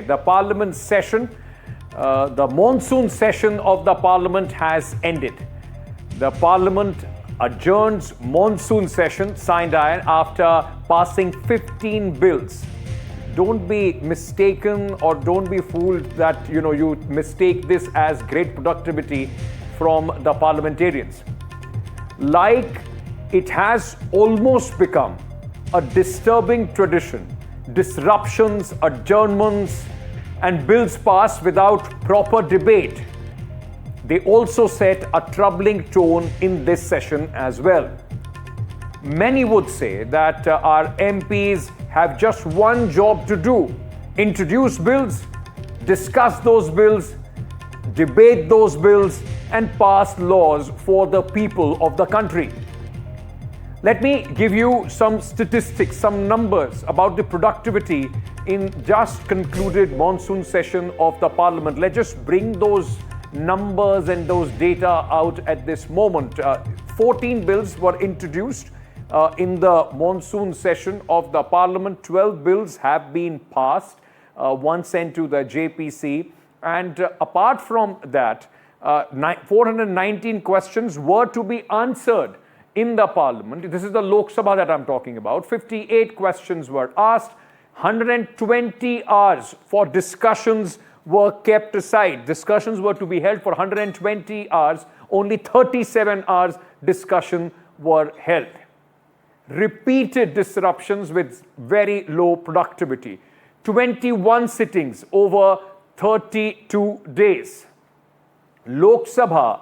the Parliament session, the monsoon session of the Parliament has ended. The Parliament adjourns monsoon session, sine after passing 15 bills. Don't be mistaken or don't be fooled that you mistake this as great productivity from the parliamentarians. Like it has almost become a disturbing tradition, disruptions, adjournments, and bills passed without proper debate. They also set a troubling tone in this session as well. Many would say that our MPs have just one job to do: introduce bills, discuss those bills, debate those bills, and pass laws for the people of the country. Let me give you some statistics, some numbers about the productivity in just concluded monsoon session of the Parliament. Let's just bring those numbers and those data out at this moment. 14 bills were introduced in the monsoon session of the Parliament. 12 bills have been passed, one sent to the JPC. And apart from that, 419 questions were to be answered in the Parliament. This is the Lok Sabha that I'm talking about. 58 questions were asked. 120 hours for discussions were kept aside. Discussions were to be held for 120 hours. Only 37 hours discussion were held. Repeated disruptions with very low productivity. 21 sittings over 32 days. Lok Sabha,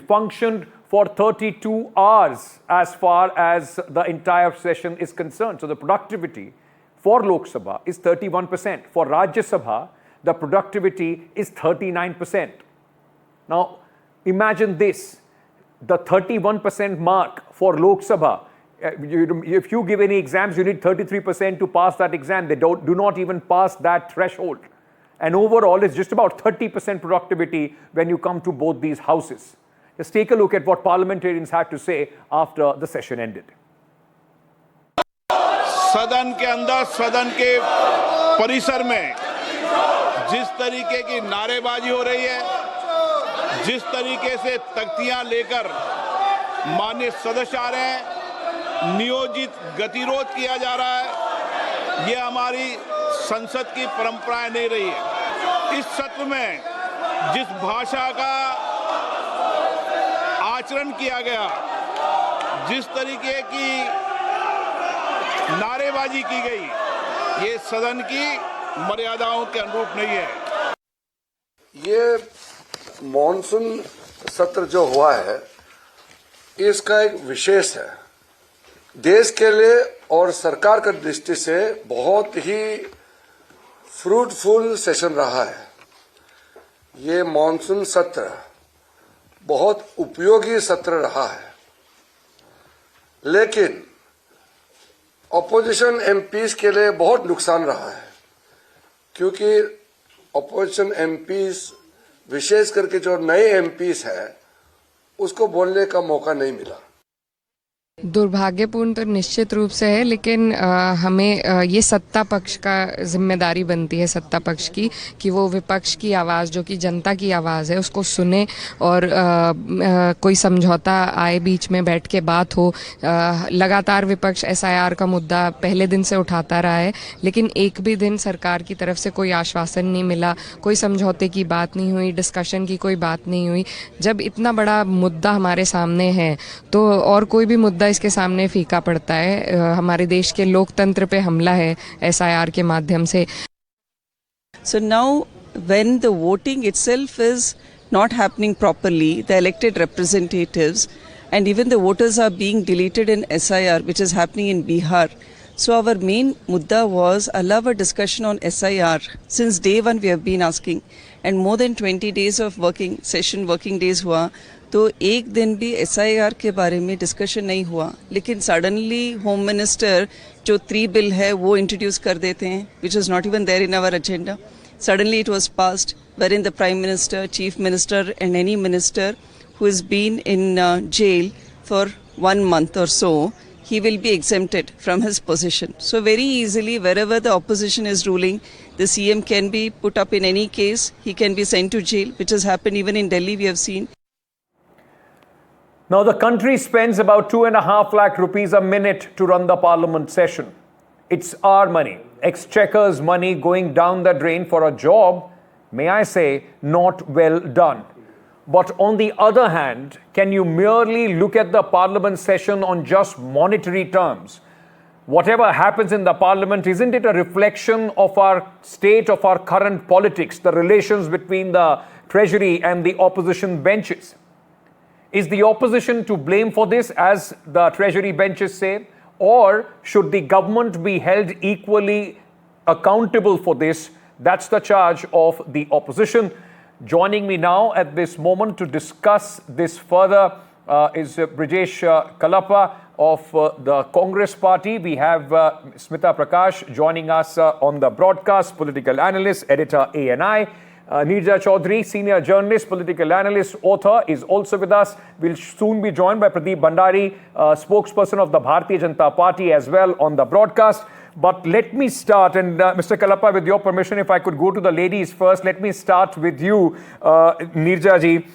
functioned for 32 hours as far as the entire session is concerned. So the productivity for Lok Sabha is 31%. For Rajya Sabha, the productivity is 39%. Now, imagine this, the 31% mark for Lok Sabha. If you give any exams, you need 33% to pass that exam. They do not even pass that threshold. And overall, it's just about 30% productivity when you come to both these houses. Just take a look at what parliamentarians had to say after the session ended. सदन के अंदर, सदन के परिसर में जिस तरीके की नारेबाजी हो रही है, जिस तरीके से तख्तियां लेकर माननीय सदस्य आ रहे हैं, नियोजित गतिरोध किया जा रहा है, ये हमारी संसद की परंपराएं नहीं रही है। इस सत्र में जिस भाषा का आचरण किया गया, जिस तरीके की नारेबाजी की गई, ये सदन की मर्यादाओं के अनुरूप नहीं है। ये मॉनसून सत्र जो हुआ है, इसका एक विशेष है। देश के लिए और सरकार की दृष्टि से बहुत ही फ्रूटफुल सेशन रहा है। ये मॉनसून सत्र बहुत उपयोगी सत्र रहा है, लेकिन ऑपोजिशन एमपीज के लिए बहुत नुकसान रहा है, क्योंकि ऑपोजिशन एमपीज, विशेष करके जो नए एमपीज हैं, उसको बोलने का मौका नहीं मिला। दुर्भाग्यपूर्ण तो निश्चित रूप से है, लेकिन हमें ये सत्ता पक्ष का जिम्मेदारी बनती है, सत्ता पक्ष की, कि वो विपक्ष की आवाज़, जो कि जनता की आवाज़ है, उसको सुने और कोई समझौता आए, बीच में बैठ के बात हो। लगातार विपक्ष एसआईआर का मुद्दा पहले दिन से उठाता रहा है, लेकिन एक भी दिन सरकार की तरफ से कोई आश्वासन नहीं मिला, कोई समझौते की बात नहीं हुई, डिस्कशन की कोई बात नहीं हुई। जब इतना बड़ा मुद्दा हमारे सामने है तो और कोई भी मुद्दा इसके सामने फीका पड़ता है। हमारे देश के लोकतंत्र पे हमला है एसआईआर के माध्यम से। So now when the voting itself is not happening properly, the elected representatives and even the voters are being deleted in SIR, which is happening in Bihar. So our main mudda was allow a discussion on SIR. Since day one we have been asking, and more than 20 days of working days हुआ, तो एक दिन भी SIR के बारे में discussion नहीं हुआ। लेकिन सडनली होम मिनिस्टर जो 3 बिल है वो इंट्रोड्यूस कर देते हैं, which is not even there in our agenda. Suddenly it was passed, wherein the Prime Minister, Chief Minister and any minister who has been in jail for 1 month or so he will be exempted from his position. So very easily, wherever the opposition is ruling, the CM can be put up in any case. He can be sent to jail, which has happened even in Delhi, we have seen. Now, the country spends about 2.5 lakh rupees a minute to run the Parliament session. It's our money, Exchequer's money going down the drain for a job, may I say, not well done. But on the other hand, can you merely look at the Parliament session on just monetary terms? Whatever happens in the Parliament, isn't it a reflection of our state, of our current politics, the relations between the Treasury and the opposition benches? Is the opposition to blame for this, as the Treasury benches say? Or should the government be held equally accountable for this? That's the charge of the opposition. Joining me now at this moment to discuss this further is Brijesh Kalapa of the Congress Party. We have Smita Prakash joining us on the broadcast, political analyst, editor ANI. Neerja Chaudhary, senior journalist, political analyst, author, is also with us. We'll soon be joined by Pradeep Bhandari, spokesperson of the Bharatiya Janata Party, as well on the broadcast. But let me start, and Mr. Kalapa, with your permission, if I could go to the ladies first, let me start with you, Neerja ji.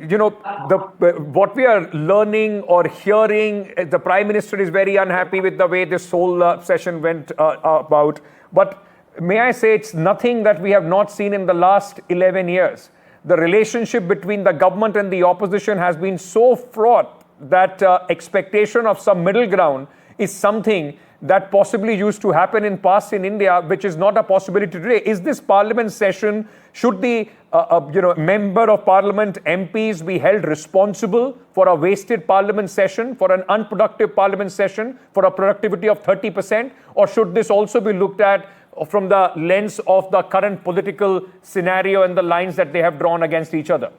You know, what we are learning or hearing, the Prime Minister is very unhappy with the way this whole session went about. But may I say, it's nothing that we have not seen in the last 11 years. The relationship between the government and the opposition has been so fraught that expectation of some middle ground is something that possibly used to happen in past in India, which is not a possibility today. Is this Parliament session, should the member of Parliament, MPs, be held responsible for a wasted Parliament session, for an unproductive Parliament session, for a productivity of 30%? Or should this also be looked at from the lens of the current political scenario and the lines that they have drawn against each other?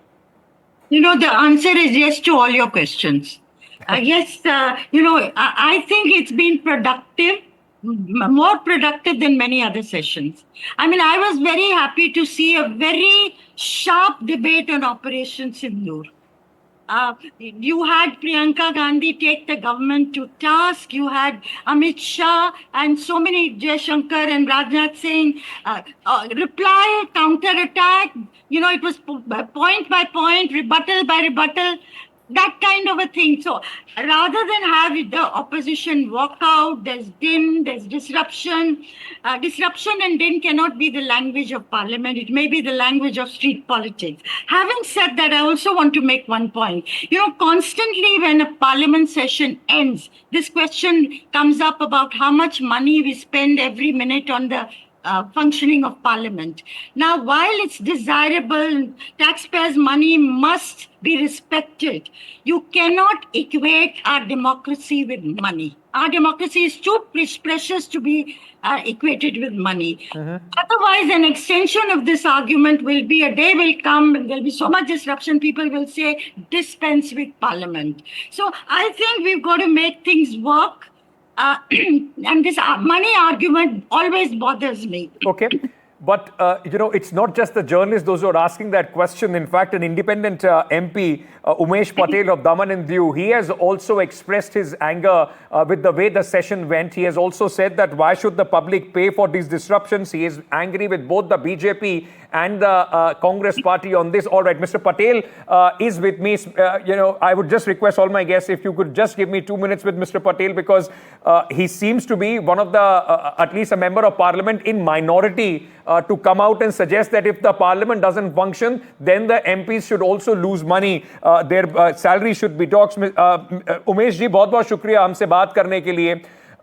You know, the answer is yes to all your questions. Yes, I think it's been productive, more productive than many other sessions. I mean, I was very happy to see a very sharp debate on Operation Sindoor. You had Priyanka Gandhi take the government to task. You had Amit Shah and so many, Jaishankar and Rajnath Singh, reply, counter-attack. You know, it was point by point, rebuttal by rebuttal, that kind of a thing. So rather than have the opposition walk out, there's din, there's disruption. Disruption and din cannot be the language of Parliament. It may be the language of street politics. Having said that, I also want to make one point. You know, constantly when a Parliament session ends, this question comes up about how much money we spend every minute on the functioning of Parliament. Now, while it's desirable, taxpayers' money must be respected, you cannot equate our democracy with money. Our democracy is too precious to be equated with money. Otherwise, an extension of this argument will be, a day will come and there'll be so much disruption, people will say, dispense with Parliament. So I think we've got to make things work. And this money argument always bothers me. Okay. But, it's not just the journalists, those who are asking that question. In fact, an independent MP, Umesh Patel of Daman and Diu, he has also expressed his anger with the way the session went. He has also said that why should the public pay for these disruptions? He is angry with both the BJP and the Congress Party on this. All right, Mr. Patel is with me. I would just request all my guests, if you could just give me 2 minutes with Mr. Patel, because he seems to be one of the, at least a member of Parliament in minority, to come out and suggest that if the Parliament doesn't function, then the MPs should also lose money. Their salary should be docked. Umesh ji, बहुत बहुत शुक्रिया हमसे बात करने के लिए.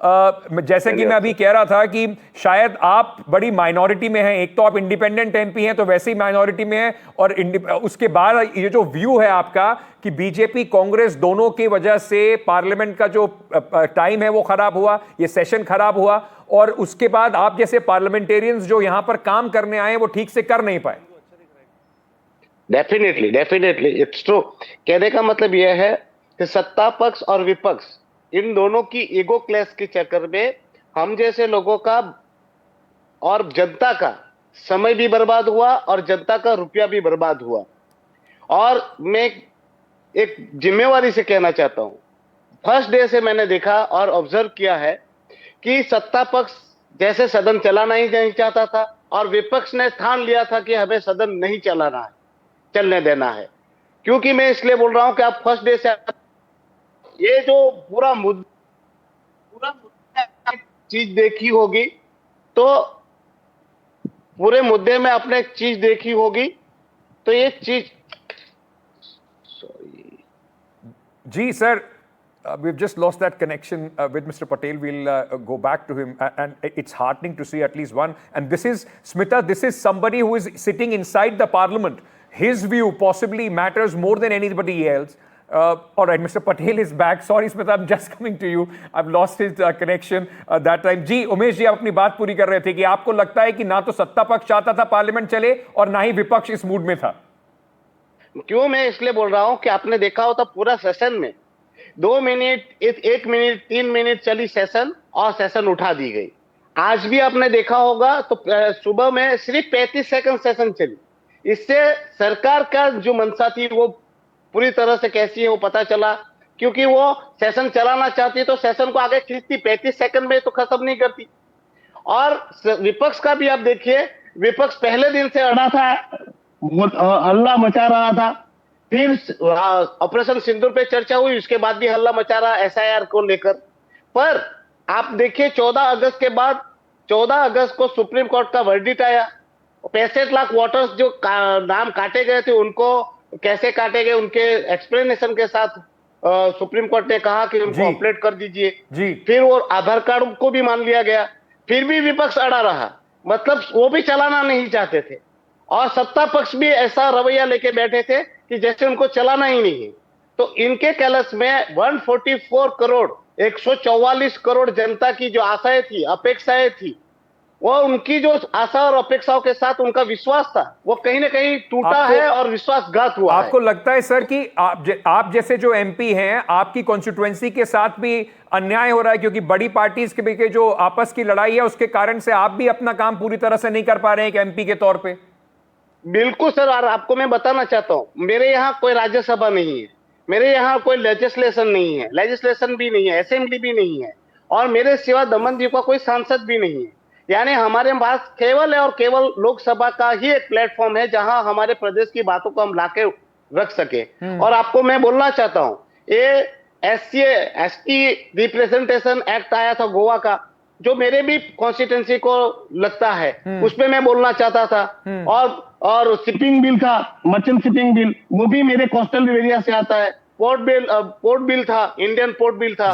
जैसे कि मैं अभी कह रहा था कि शायद आप बड़ी माइनॉरिटी में हैं. एक तो आप इंडिपेंडेंट एमपी हैं, तो वैसे ही माइनॉरिटी में हैं, और उसके बाद ये जो व्यू है आपका कि बीजेपी कांग्रेस दोनों की वजह से पार्लियामेंट का जो टाइम है वो खराब हुआ, ये सेशन खराब हुआ, और उसके बाद आप जैसे पार्लियामेंटेरियंस जो यहां पर काम करने आए वो ठीक से कर नहीं पाए. Definitely it's true. कहने का मतलब यह है कि सत्ता पक्ष और विपक्ष, इन दोनों की ईगो क्लैश के चक्कर में हम जैसे लोगों का और जनता का समय भी बर्बाद हुआ और जनता का रुपया भी बर्बाद हुआ. और मैं एक जिम्मेवारी से कहना चाहता हूं, फर्स्ट डे से मैंने देखा और ऑब्जर्व किया है कि सत्ता पक्ष जैसे सदन चलाना ही नहीं चाहता था और विपक्ष ने ठान लिया था कि हमें सदन नहीं चलाना है, चलने देना है। क्योंकि मैं इसलिए बोल रहा हूं कि आप फर्स्ट डे से ये जो पूरा मुद्दा चीज देखी होगी, तो पूरे मुद्दे में आपने एक चीज देखी होगी, तो ये चीज Ji, sir, we've just lost that connection with Mr. Patel. We'll go back to him. And it's heartening to see at least one. And this is, Smita, this is somebody who is sitting inside the parliament. His view possibly matters more than anybody else. All right, Mr. Patel is back. Sorry, Smita, I'm just coming to you. I've lost his connection that time. जी, उमेश जी, आप अपनी बात पूरी कर रहे थे कि आपको लगता है कि ना तो सत्ता पक्ष चाहता था पार्लियामेंट चले और ना ही विपक्ष इस मूड में था। क्यों मैं इसलिए बोल रहा हूं कि आपने देखा होता पूरा सेशन में 2 मिनट, 1 मिनट, 3 मिनट चली सेशन और सेशन उठा दी गई। आज भी आपने देखा होगा तो सुबह में सिर्फ 35 सेकंड सेशन चली। इससे सरकार का जो मंशा थी वो पूरी तरह से कैसी है वो पता चला, क्योंकि वो सेशन चलाना चाहती तो सेशन को आगे खींचती, 35 सेकंड में तो खत्म नहीं करती। और विपक्ष का भी आप देखिए, विपक्ष पहले दिन से अड़ा था, हल्ला मचा रहा था। फिर ऑपरेशन सिंदूर पे चर्चा हुई, उसके बाद भी हल्ला मचा रहा एसआईआर को लेकर। पर आप देखिए 14 अगस्त के बाद, 14 अगस्त को सुप्रीम कोर्ट का वर्डिक्ट आया। 65 लाख वोटर्स जो नाम काटे गए थे उनको कैसे काटे गए उनके एक्सप्लेनेशन के साथ सुप्रीम कोर्ट ने कहा कि उनको अपडेट कर दीजिए। फिर वो आधार कार्ड को भी मान लिया गया। फिर भी विपक्ष अड़ा रहा, मतलब वो भी चलाना नहीं चाहते थे। और सत्ता पक्ष भी ऐसा रवैया लेके बैठे थे कि जैसे उनको चलाना ही नहीं है। तो इनके कैलस में 144 करोड़, 144 करोड़ जनता की जो आशाएं थी, अपेक्षाएं थी, वो उनकी जो आशा और अपेक्षाओं के साथ उनका विश्वास था, वो कहीं ना कहीं टूटा है और विश्वासघात हुआ है। आपको लगता है सर कि आप जैसे जो एमपी हैं, आपकी कॉन्स्टिट्यूएंसी के साथ भी अन्याय हो रहा है, क्योंकि बड़ी पार्टीज के जो आपस की लड़ाई है उसके कारण से आप भी अपना काम पूरी तरह से नहीं कर पा रहे हैं एक एमपी के तौर पे? बिल्कुल सर, और आपको मैं बताना चाहता हूं, मेरे यहाँ कोई राज्यसभा नहीं है, मेरे यहाँ कोई लेजिस्लेशन नहीं है, लेजिस्लेशन भी नहीं है, असेंबली भी नहीं है, और मेरे सिवा दमन जी का कोई सांसद भी नहीं है। यानी हमारे पास केवल है और केवल लोकसभा का ही एक प्लेटफॉर्म है जहां हमारे प्रदेश की बातों को हम लाके रख सके। और आपको मैं बोलना चाहता हूं, ये एसटी रिप्रेजेंटेशन एक्ट आया था गोवा का, जो मेरे भी कॉन्स्टिट्यूंसी को लगता है, उसमें मैं बोलना चाहता था। और शिपिंग बिल था, मर्चेंट शिपिंग बिल, वो भी मेरे कोस्टल एरिया से आता है। पोर्ट बिल था, इंडियन पोर्ट बिल था,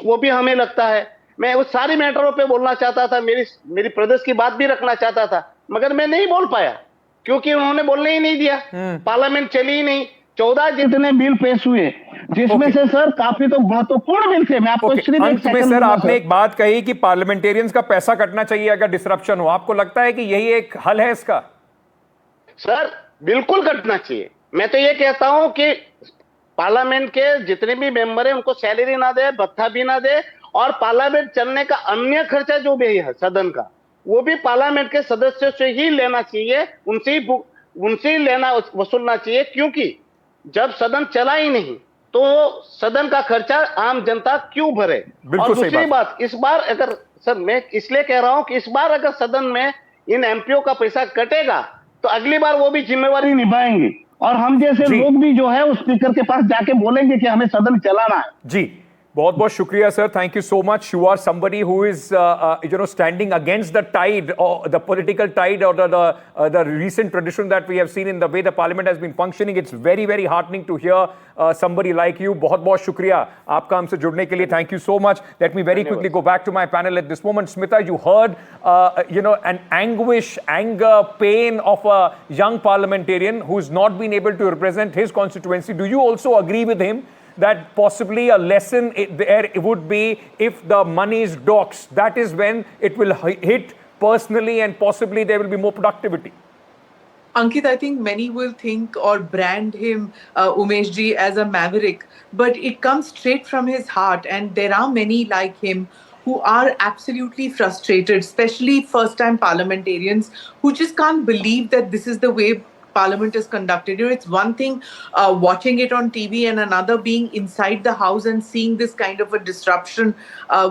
वो भी हमें लगता है। मैं उस सारी मैटरों पे बोलना चाहता था, मेरी प्रदेश की बात भी रखना चाहता था, मगर मैं नहीं बोल पाया क्योंकि उन्होंने बोलने ही नहीं दिया। पार्लियामेंट चली ही नहीं। 14 जितने बिल पेश हुए, जिसमें से सर काफी तो महत्वपूर्ण बिल थे। मैं आपको अंत में सर, आपने एक बात कही कि पार्लियामेंटेरियंस का पैसा कटना चाहिए अगर डिसरप्शन हो। आपको लगता है कि यही एक हल है इसका? सर बिल्कुल कटना चाहिए। मैं तो ये कहता हूं कि पार्लियामेंट के जितने भी मेंबर हैं उनको सैलरी ना दे, भत्ता भी ना दे, और पार्लियामेंट चलने का अन्य खर्चा जो भी है सदन का, वो भी पार्लियामेंट के सदस्यों से ही लेना चाहिए, उनसे ही लेना वसूलना चाहिए। क्योंकि जब सदन चला ही नहीं तो सदन का खर्चा आम जनता क्यों भरे? और दूसरी बात, इस बार अगर सर, मैं इसलिए कह रहा हूं कि इस बार अगर सदन में इन एमपीओ का पैसा कटेगा तो अगली बार वो भी जिम्मेवारी निभाएंगे, और हम जैसे लोग भी जो है उस स्पीकर के पास जाके बोलेंगे कि हमें सदन चलाना है। जी, बहुत बहुत शुक्रिया sir, thank you so much. You are somebody who is standing against the tide, or the political tide, or the recent tradition that we have seen in the way the parliament has been functioning. It's very very heartening to hear somebody like you. बहुत बहुत शुक्रिया आपका हमसे जुड़ने के लिए, thank you so much. Let me very quickly go back to my panel at this moment. Smita, you heard an anguish, anger, pain of a young parliamentarian who's not been able to represent his constituency. Do you also agree with him that possibly a lesson there would be if the money is doxed? That is when it will hit personally and possibly there will be more productivity. Ankit, I think many will think or brand him, Umesh ji, as a maverick, but it comes straight from his heart, and there are many like him who are absolutely frustrated, especially first-time parliamentarians who just can't believe that this is the way Parliament is conducted. It's one thing watching it on TV and another being inside the House and seeing this kind of a disruption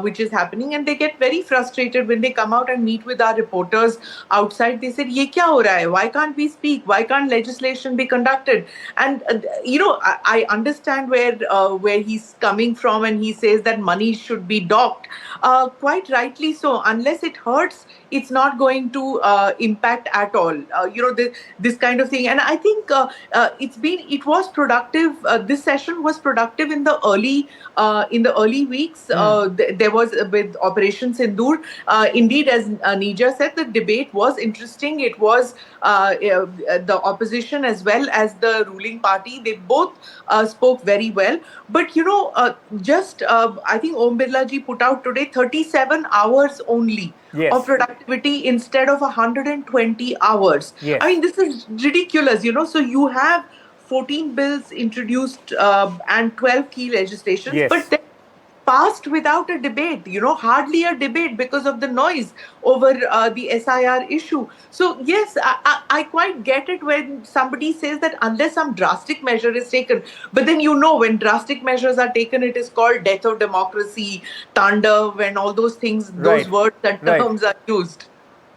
which is happening. And they get very frustrated when they come out and meet with our reporters outside. They said, "Ye kya ho raha hai? Why can't we speak? Why can't legislation be conducted?" And I understand where he's coming from, and he says that money should be docked. Quite rightly so. Unless it hurts, it's not going to impact at all. This kind of thing. And I think it was productive. This session was productive in the early weeks. There was with Operation Sindoor. Indeed, as Nija said, the debate was interesting. It was the opposition as well as the ruling party. They both spoke very well. But I think Om Birla ji put out today 37 hours only of productivity instead of 120 hours. Yes. I mean, this is ridiculous, So you have 14 bills introduced and 12 key legislations, but then passed without a debate, hardly a debate because of the noise over the SIR issue. So yes, I quite get it when somebody says that unless some drastic measure is taken, but then when drastic measures are taken, it is called death of democracy, Tandav, when all those things, those words and terms are used.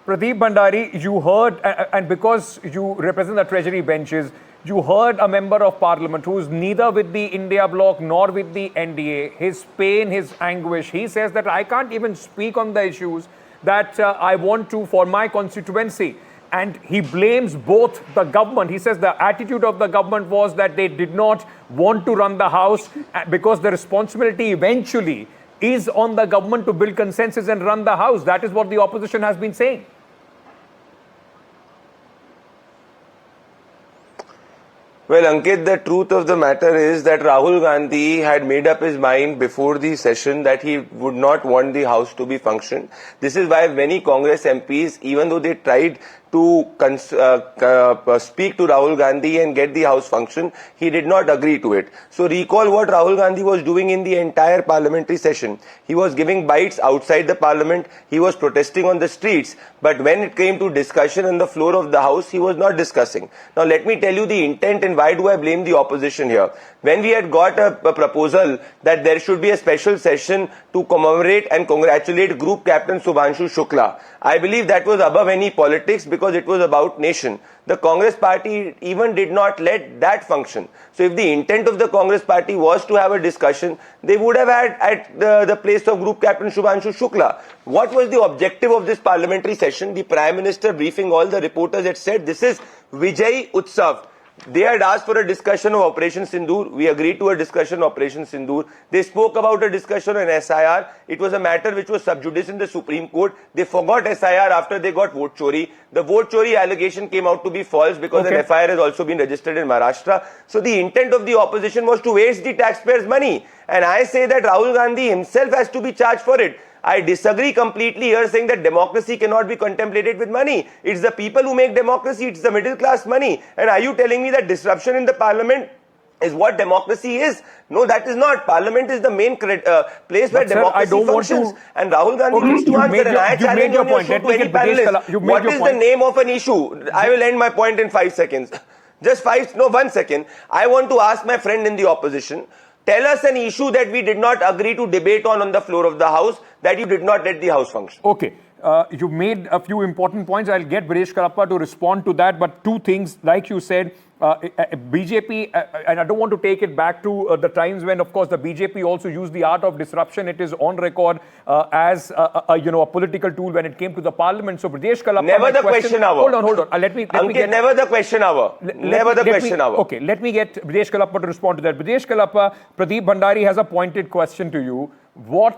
Pradeep Bhandari, you heard, and because you represent the Treasury benches, you heard a member of Parliament who is neither with the India bloc nor with the NDA, his pain, his anguish. He says that I can't even speak on the issues that I want to for my constituency. And he blames both the government. He says the attitude of the government was that they did not want to run the House because the responsibility eventually is on the government to build consensus and run the House. That is what the opposition has been saying. Well, Ankit, the truth of the matter is that Rahul Gandhi had made up his mind before the session that he would not want the House to be functioned. This is why many Congress MPs, even though they tried to speak to Rahul Gandhi and get the House function, he did not agree to it. So recall what Rahul Gandhi was doing in the entire parliamentary session. He was giving bites outside the parliament, he was protesting on the streets, but when it came to discussion on the floor of the House, he was not discussing. Now let me tell you the intent and why do I blame the opposition here. When we had got a proposal that there should be a special session to commemorate and congratulate Group Captain Subhanshu Shukla, I believe that was above any politics because it was about nation. The Congress party even did not let that function. So if the intent of the Congress party was to have a discussion, they would have had at the place of Group Captain Subhanshu Shukla. What was the objective of this parliamentary session? The Prime Minister briefing all the reporters had said this is Vijay Utsav. They had asked for a discussion of Operation Sindoor. We agreed to a discussion of Operation Sindoor. They spoke about a discussion on SIR. It was a matter which was sub judice in the Supreme Court. They forgot SIR after they got vote chori. The vote chori allegation came out to be false because an FIR has also been registered in Maharashtra. So the intent of the opposition was to waste the taxpayers' money. And I say that Rahul Gandhi himself has to be charged for it. I disagree completely here saying that democracy cannot be contemplated with money. It's the people who make democracy, it's the middle class money. And are you telling me that disruption in the parliament is what democracy is? No, that is not. Parliament is the main place where democracy functions. And Rahul Gandhi needs to answer. And I challenge on your show to any panelist. What is the name of an issue? I will end my point in 5 seconds. Just 1 second. I want to ask my friend in the opposition, tell us an issue that we did not agree to debate on the floor of the House, that you did not let the House function. Okay. You made a few important points. I'll get Brijesh Kalappa to respond to that. But two things, like you said, BJP, and I don't want to take it back to the times when, of course, the BJP also used the art of disruption. It is on record as a political tool when it came to the parliament. So, Brijesh Kalappa, never the question hour. Hold on. Let me get never the question hour. Never the question hour. Okay, let me get Brijesh Kalappa to respond to that. Brijesh Kalappa, Pradeep Bhandari has a pointed question to you.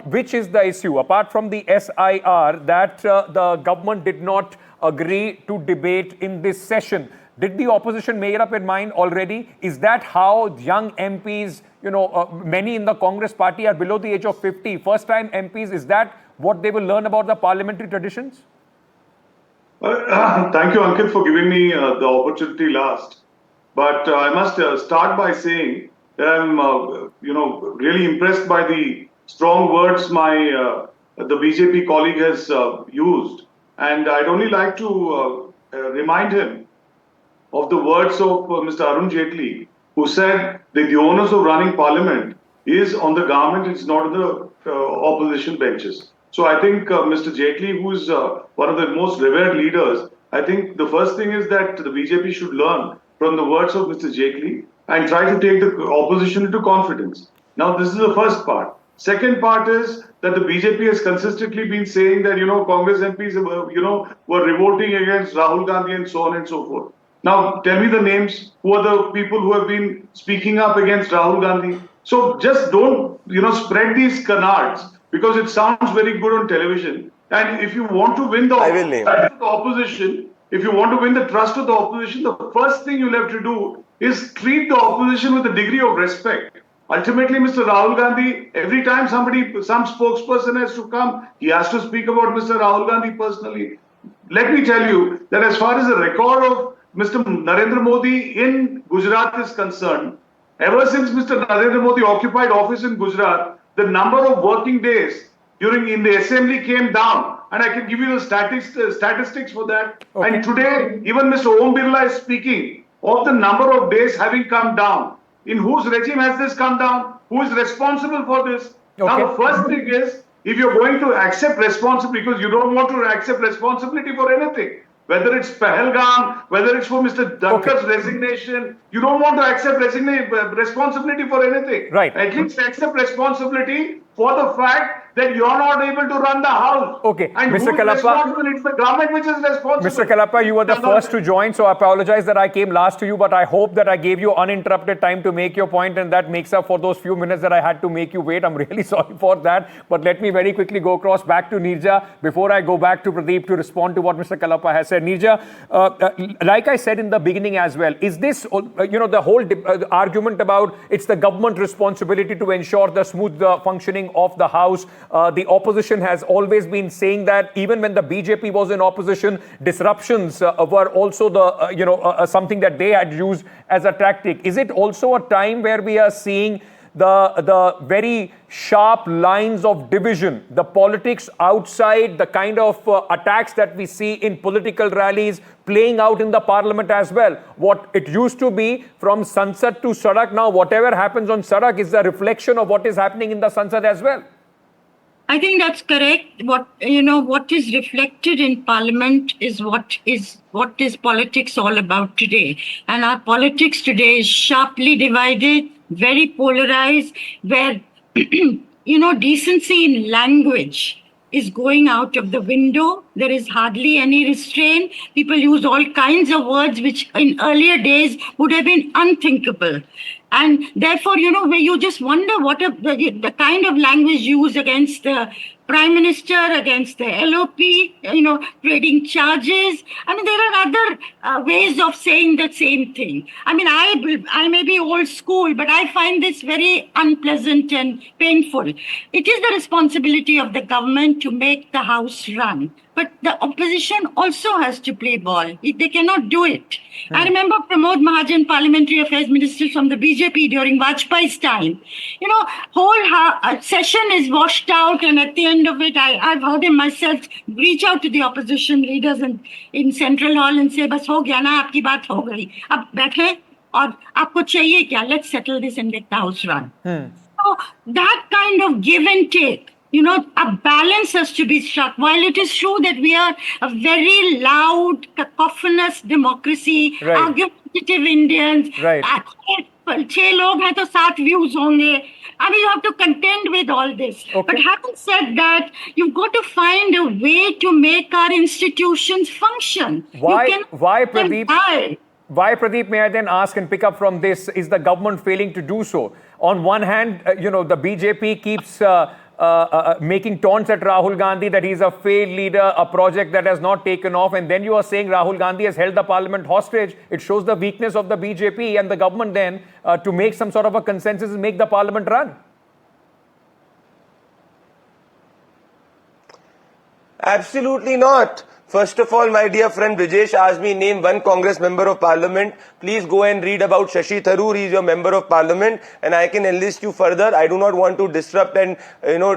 Which is the issue, apart from the SIR, that the government did not agree to debate in this session? Did the opposition make up its mind already? Is that how young MPs, many in the Congress party are below the age of 50, first-time MPs, is that what they will learn about the parliamentary traditions? Thank you, Ankit, for giving me the opportunity last. But I must start by saying that I'm, really impressed by the strong words the BJP colleague has used. And I'd only like to remind him of the words of Mr. Arun Jaitley, who said that the onus of running Parliament is on the government, it's not on the opposition benches. So I think Mr. Jaitley, who is one of the most revered leaders, I think the first thing is that the BJP should learn from the words of Mr. Jaitley and try to take the opposition into confidence. Now, this is the first part. Second part is that the BJP has consistently been saying that, Congress MPs, were revolting against Rahul Gandhi and so on and so forth. Now, tell me the names. Who are the people who have been speaking up against Rahul Gandhi? So just don't, spread these canards because it sounds very good on television. And if you want to win the opposition, if you want to win the trust of the opposition, the first thing you'll have to do is treat the opposition with a degree of respect. Ultimately, Mr. Rahul Gandhi, every time some spokesperson has to come, he has to speak about Mr. Rahul Gandhi personally. Let me tell you that as far as the record of Mr. Narendra Modi in Gujarat is concerned, ever since Mr. Narendra Modi occupied office in Gujarat, the number of working days in the assembly came down. And I can give you the statistics for that. Okay. And today, even Mr. Om Birla is speaking of the number of days having come down. In whose regime has this come down? Who is responsible for this? Okay. Now, the first thing is, if you're going to accept responsibility, because you don't want to accept responsibility for anything, whether it's Pahalgam, whether it's for Mr. Dunkar's resignation, you don't want to accept responsibility for anything. Right. At least accept responsibility for the fact that you're not able to run the house. Okay, and Mr. Kalappa, it's the government which is responsible. Mr. Kalappa, you were the first to join, so I apologize that I came last to you, but I hope that I gave you uninterrupted time to make your point, and that makes up for those few minutes that I had to make you wait. I'm really sorry for that, but let me very quickly go across back to Nirja before I go back to Pradeep to respond to what Mr. Kalappa has said. Nirja, like I said in the beginning as well, is this, the whole argument about it's the government responsibility to ensure the smooth functioning of the House? The opposition has always been saying that even when the BJP was in opposition, disruptions were also the something that they had used as a tactic. Is it also a time where we are seeing the very sharp lines of division, the politics outside, the kind of attacks that we see in political rallies playing out in the parliament as well? What it used to be from Sansad to Sadak, now whatever happens on Sadak is a reflection of what is happening in the Sansad as well. I think that's correct. What is reflected in Parliament is what is politics all about today. And our politics today is sharply divided, very polarized, where decency in language is going out of the window. There is hardly any restraint. People use all kinds of words which in earlier days would have been unthinkable. And therefore, where you just wonder what the kind of language used against the Prime Minister, against the LOP, creating charges. I mean, there are other ways of saying the same thing. I mean, I may be old school, but I find this very unpleasant and painful. It is the responsibility of the government to make the House run. But the opposition also has to play ball. They cannot do it. I remember Pramod Mahajan, Parliamentary Affairs Minister from the BJP during Vajpayee's time. Whole session is washed out, and at the end of it, I've heard him myself reach out to the opposition leaders in Central Hall and say, "Bas ho gaya na, aapki baat ho gayi. Ab baithe aur aapko chahiye kya? Let's settle this and get the House run." So that kind of give and take, a balance has to be struck. While it is true that we are a very loud, cacophonous democracy, argumentative Indians, 6 log hain to 7 views honge. I mean, you have to contend with all this. Okay. But having said that, you've got to find a way to make our institutions function. Why, Pradeep? Why, Pradeep, may I then ask and pick up from this, is the government failing to do so? On one hand, the BJP keeps making taunts at Rahul Gandhi that he's a failed leader, a project that has not taken off, and then you are saying Rahul Gandhi has held the parliament hostage. It shows the weakness of the BJP and the government then to make some sort of a consensus and make the parliament run. Absolutely not. First of all, my dear friend Brijesh asked me name one Congress member of Parliament. Please go and read about Shashi Tharoor. He is your member of Parliament, and I can enlist you further. I do not want to disrupt and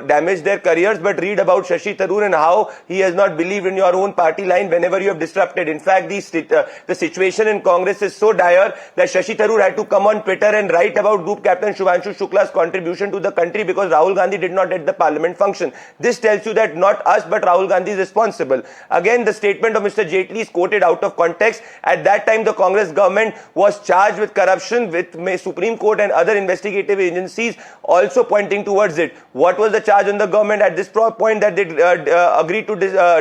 damage their careers, but read about Shashi Tharoor and how he has not believed in your own party line whenever you have disrupted. In fact, the situation in Congress is so dire that Shashi Tharoor had to come on Twitter and write about Group Captain Shubhanshu Shukla's contribution to the country because Rahul Gandhi did not let the Parliament function. This tells you that not us but Rahul Gandhi is responsible. Again, the statement of Mr. Jaitley is quoted out of context. At that time, the Congress government was charged with corruption, with Supreme Court and other investigative agencies also pointing towards it. What was the charge on the government at this point that they agreed to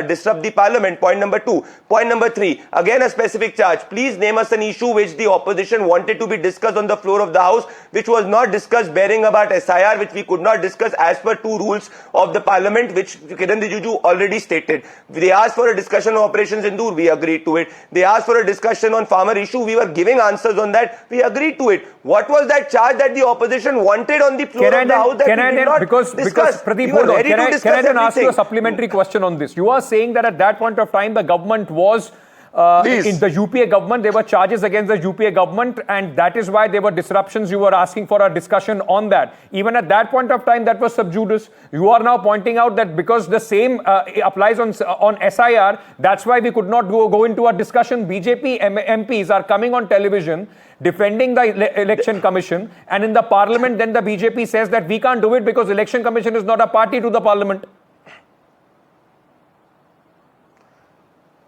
disrupt the Parliament? Point number 2. Point number 3. Again, a specific charge. Please name us an issue which the opposition wanted to be discussed on the floor of the House, which was not discussed, bearing about SIR, which we could not discuss as per 2 rules of the Parliament, which Kiran Rijiju already stated. They asked for a discussion on Operation Sindoor, we agreed to it. They asked for a discussion on farmer issue, we were giving answers on that, we agreed to it. What was that charge that the opposition wanted on the floor of the House that we did not discuss? Because Pradeep, hold on. Can I then ask you a supplementary question on this? You are saying that at that point of time, the government was in the UPA government, there were charges against the UPA government, and that is why there were disruptions. You were asking for a discussion on that. Even at that point of time, that was sub judice. You are now pointing out that because the same applies on SIR, that's why we could not go into a discussion. BJP MPs are coming on television defending the election commission, and in the parliament, then the BJP says that we can't do it because election commission is not a party to the parliament.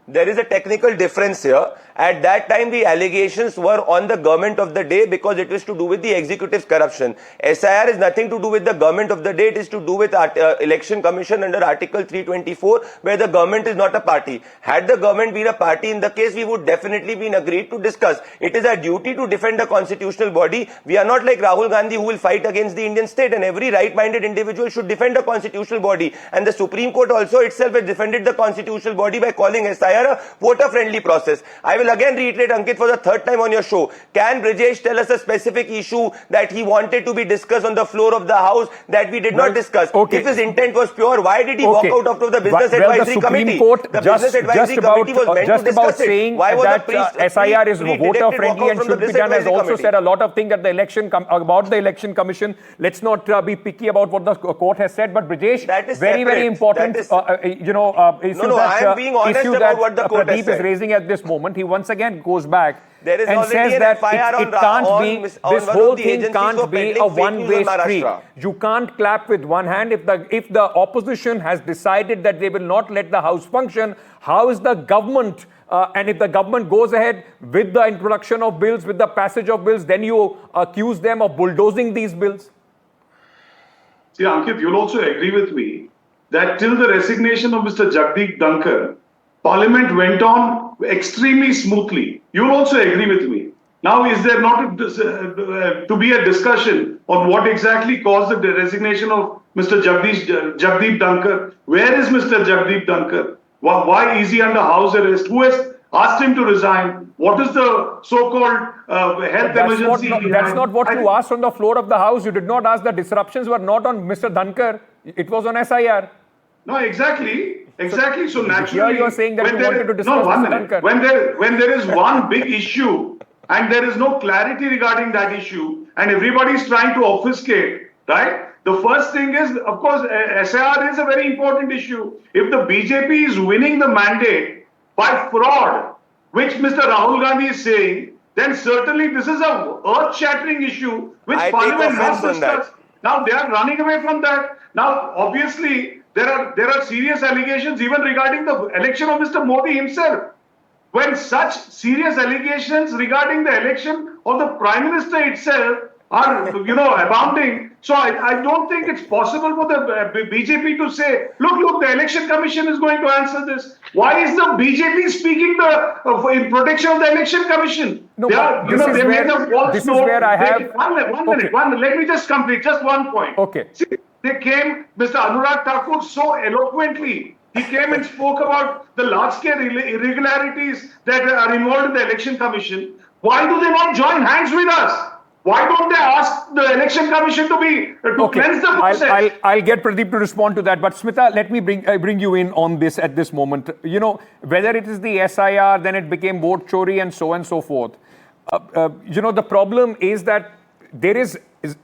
There is a technical difference here. At that time, the allegations were on the government of the day because it was to do with the executive's corruption. SIR is nothing to do with the government of the day. It is to do with election commission under Article 324, where the government is not a party. Had the government been a party in the case, we would definitely been agreed to discuss. It is our duty to defend the constitutional body. We are not like Rahul Gandhi who will fight against the Indian state, and every right-minded individual should defend the constitutional body. And the Supreme Court also itself has defended the constitutional body by calling SIR a voter-friendly process. I will again reiterate, Ankit, for the 3rd time on your show. Can Brijesh tell us a specific issue that he wanted to be discussed on the floor of the House that we did not discuss? Okay. If his intent was pure, why did he walk out of the Business Advisory Committee? The Business Advisory Committee was meant to discuss saying why that SIR is voter-friendly and should be done, has also said a lot of things at the about the election commission. Let's not be picky about what the court has said, but Brijesh, very important issue I am being honest about what the court Pradeep is raising at this moment. He once again goes back there is and says that it can't be, this whole thing can't be a one-way street. You can't clap with one hand. If the opposition has decided that they will not let the House function, how is the government, and if the government goes ahead with the introduction of bills, with the passage of bills, then you accuse them of bulldozing these bills? See, Ankit, you'll also agree with me that till the resignation of Mr. Jagdeep Dhankar, Parliament went on extremely smoothly. You'll also agree with me. Now, is there not to be a discussion on what exactly caused the resignation of Mr. Jagdeep Dhankar? Where is Mr. Jagdeep Dhankar? Why is he under house arrest? Who has asked him to resign? What is the so-called health emergency? That's not what you asked on the floor of the House. You did not ask. The disruptions were not on Mr. Dhankar. It was on SIR. No, exactly. So naturally, here you are saying that you wanted to discuss Mr. Dhankar. When there is one big issue and there is no clarity regarding that issue, and everybody is trying to obfuscate, right? The first thing is, of course, SIR is a very important issue. If the BJP is winning the mandate by fraud, which Mr. Rahul Gandhi is saying, then certainly this is a earth-shattering issue which Parliament must discuss. Now they are running away from that. Now, obviously, there are serious allegations even regarding the election of Mr. Modi himself. When such serious allegations regarding the election of the Prime Minister itself are, abounding, so I don't think it's possible for the BJP to say, look, the Election Commission is going to answer this. Why is the BJP speaking in protection of the Election Commission? No, this is where I have... One minute, let me just complete, just one point. Okay. See, they came, Mr. Anurag Thakur, so eloquently. He came and spoke about the large-scale irregularities that are involved in the Election Commission. Why do they not join hands with us? Why don't they ask the election commission to cleanse the process? I'll get Pradeep to respond to that. But Smita, let me bring you in on this at this moment. You know, whether it is the SIR, then it became vote chori and so forth. You know, the problem is that there is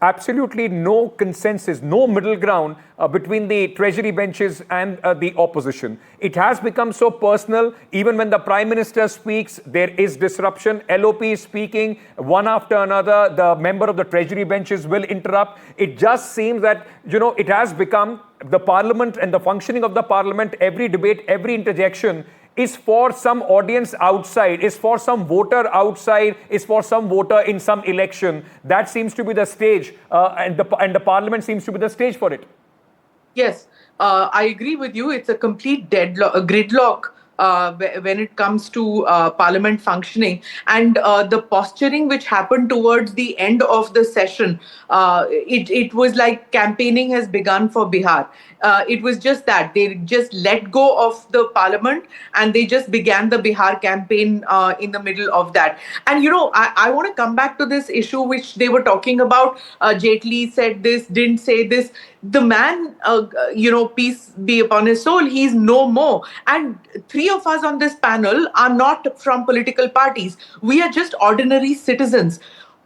absolutely no consensus, no middle ground between the treasury benches and the opposition. It has become so personal. Even when the Prime Minister speaks, there is disruption. LOP is speaking one after another. The member of the treasury benches will interrupt. It just seems that, you know, it has become the parliament and the functioning of the parliament, every debate, every interjection is for some audience outside, is for some voter outside, is for some voter in some election. That seems to be the stage, and the parliament seems to be the stage for it. Yes, I agree with you. It's a complete gridlock when it comes to parliament functioning, and the posturing which happened towards the end of the session, it was like campaigning has begun for Bihar. It was just that they just let go of the parliament and they just began the Bihar campaign in the middle of that. And you know, I want to come back to this issue which they were talking about. Jaitley said this, didn't say this. The man, you know, peace be upon his soul, he's no more. And three of us on this panel are not from political parties. We are just ordinary citizens.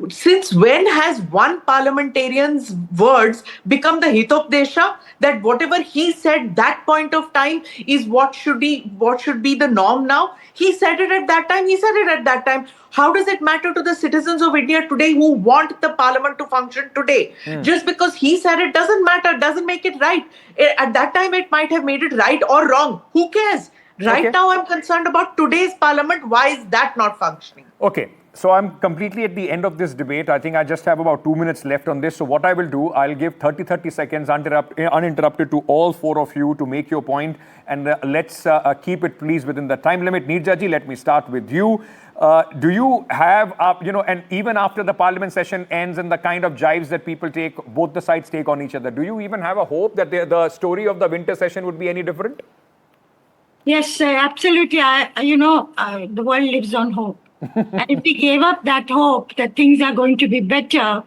Since when has one parliamentarian's words become the hitopdesha that whatever he said that point of time is what should be the norm now? He said it at that time. He said it at that time. How does it matter to the citizens of India today who want the parliament to function today? Just because he said it doesn't matter, doesn't make it right. At that time, it might have made it right or wrong. Who cares? Right now, I'm concerned about today's parliament. Why is that not functioning? Okay. So I'm completely at the end of this debate. I think I just have about 2 minutes left on this. So what I will do, I'll give 30 seconds uninterrupted to all four of you to make your point. And let's keep it, please, within the time limit. Neerja ji, let me start with you. Do you have, you know, and even after the parliament session ends and the kind of jives that people take, both the sides take on each other, do you even have a hope that the story of the winter session would be any different? Yes, absolutely. The world lives on hope. And if we gave up that hope that things are going to be better,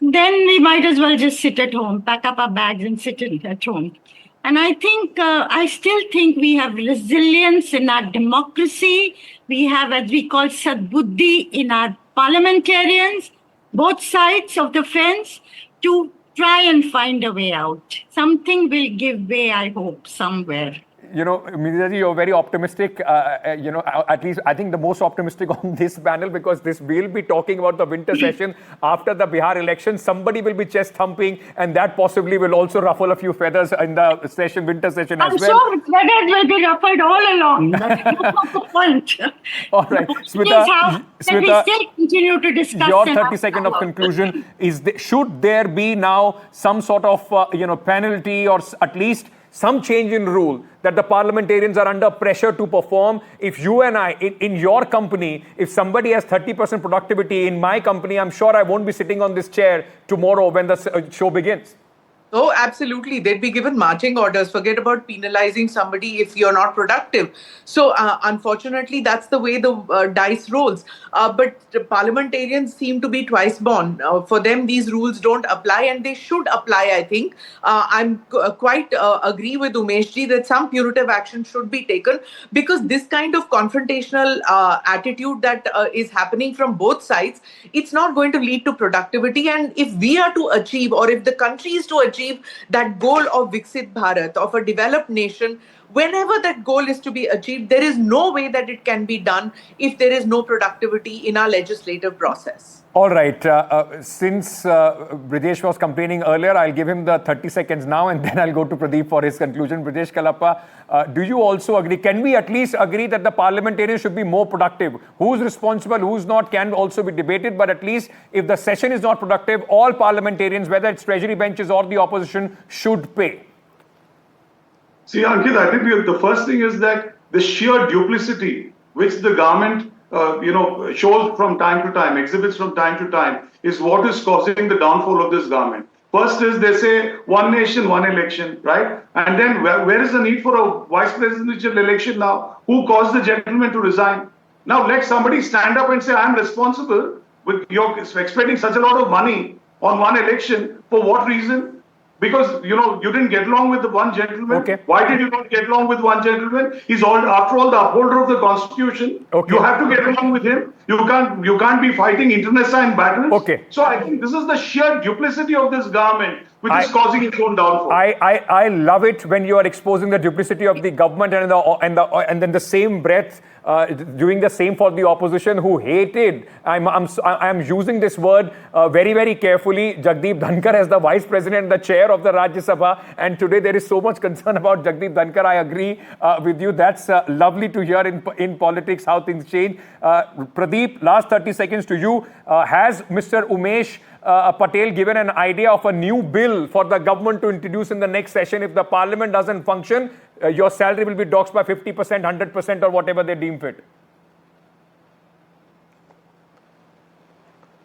then we might as well just sit at home, pack up our bags and sit at home. And I still think we have resilience in our democracy. We have, as we call, sadbuddhi in our parliamentarians, both sides of the fence, to try and find a way out. Something will give way, I hope, somewhere. You know, Neerja ji, you're very optimistic. You know, at least I think the most optimistic on this panel, because we'll be talking about the winter session after the Bihar election. Somebody will be chest thumping, and that possibly will also ruffle a few feathers in the winter session as well. I'm sure feathers will be ruffled all along. That's not the point. All right, Smita, we still continue to discuss. Your 30 seconds of conclusion is: should there be now some sort of penalty or at least some change in rule that the parliamentarians are under pressure to perform? If you and I, in your company, if somebody has 30% productivity in my company, I'm sure I won't be sitting on this chair tomorrow when the show begins. Oh, absolutely. They'd be given marching orders. Forget about penalizing somebody if you're not productive. So, unfortunately, that's the way the dice rolls. But parliamentarians seem to be twice born. For them, these rules don't apply, and they should apply, I think. I'm quite agree with Umeshji that some punitive action should be taken, because this kind of confrontational attitude that is happening from both sides, it's not going to lead to productivity. And if we are to achieve, or if the country is to achieve that goal of Viksit Bharat, of a developed nation, whenever that goal is to be achieved, there is no way that it can be done if there is no productivity in our legislative process. All right. Since Brijesh was complaining earlier, I'll give him the 30 seconds now, and then I'll go to Pradeep for his conclusion. Brijesh Kalappa, do you also agree? Can we at least agree that the parliamentarians should be more productive? Who's responsible, who's not, can also be debated. But at least if the session is not productive, all parliamentarians, whether it's treasury benches or the opposition, should pay. See, Ankit, I think the first thing is that the sheer duplicity which the government shows from time to time, exhibits from time to time, is what is causing the downfall of this government. First is they say one nation, one election, right? And then where is the need for a vice presidential election now? Who caused the gentleman to resign? Now let somebody stand up and say, I'm responsible You're expending such a lot of money on one election. For what reason? Because, you didn't get along with the one gentleman. Okay. Why did you not get along with one gentleman? He's after all, the upholder of the Constitution. Okay. You have to get along with him. You can't be fighting internecine battles. Okay. So I think this is the sheer duplicity of this government, which is causing its own downfall. I love it when you are exposing the duplicity of the government and then the same breath doing the same for the opposition who hated. I'm using this word very, very carefully. Jagdeep Dhankar as the Vice President, the Chair of the Rajya Sabha, and today there is so much concern about Jagdeep Dhankar. I agree with you. That's lovely to hear in politics how things change. Pradeep, last 30 seconds to you. Has Mr. Umesh Patel given an idea of a new bill for the government to introduce in the next session? If the parliament doesn't function, your salary will be doxed by 50%, 100% or whatever they deem fit.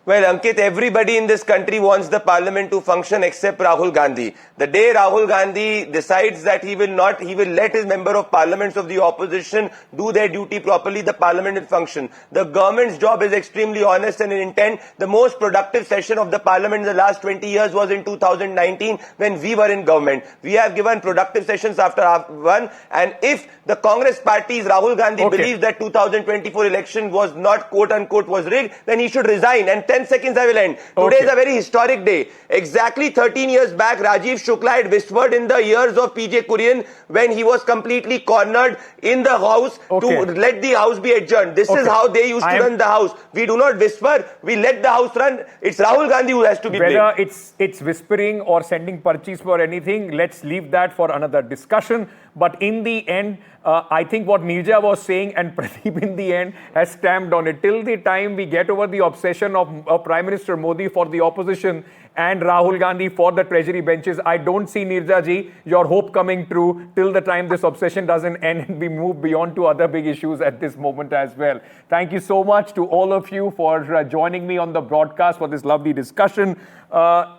Well, Ankit, everybody in this country wants the parliament to function except Rahul Gandhi. The day Rahul Gandhi decides that he will let his member of parliaments of the opposition do their duty properly, the parliament will function. The government's job is extremely honest and in intent. The most productive session of the parliament in the last 20 years was in 2019 when we were in government. We have given productive sessions after one, and if the Congress party's Rahul Gandhi believes that 2024 election was not quote unquote was rigged, then he should resign. And 10 seconds I will end. Today is a very historic day. Exactly 13 years back, Rajiv Shukla had whispered in the ears of PJ Kurian when he was completely cornered in the house to let the house be adjourned. This is how they used to run the house. We do not whisper, we let the house run. It's Rahul Gandhi who has to be blamed. Whether it's whispering or sending purchase for anything, let's leave that for another discussion. But in the end, I think what Neerja was saying and Pradeep in the end has stamped on it. Till the time we get over the obsession of Prime Minister Modi for the opposition and Rahul Gandhi for the treasury benches, I don't see, Neerja ji, your hope coming true till the time this obsession doesn't end and we move beyond to other big issues at this moment as well. Thank you so much to all of you for joining me on the broadcast for this lovely discussion.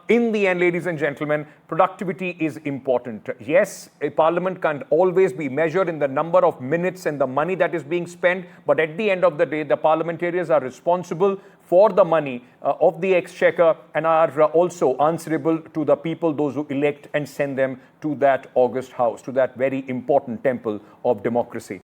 In the end, ladies and gentlemen, productivity is important. Yes, a parliament can't always be measured in the number of minutes and the money that is being spent, but at the end of the day, the parliamentarians are responsible for the money of the exchequer and are also answerable to the people, those who elect and send them to that august house, to that very important temple of democracy.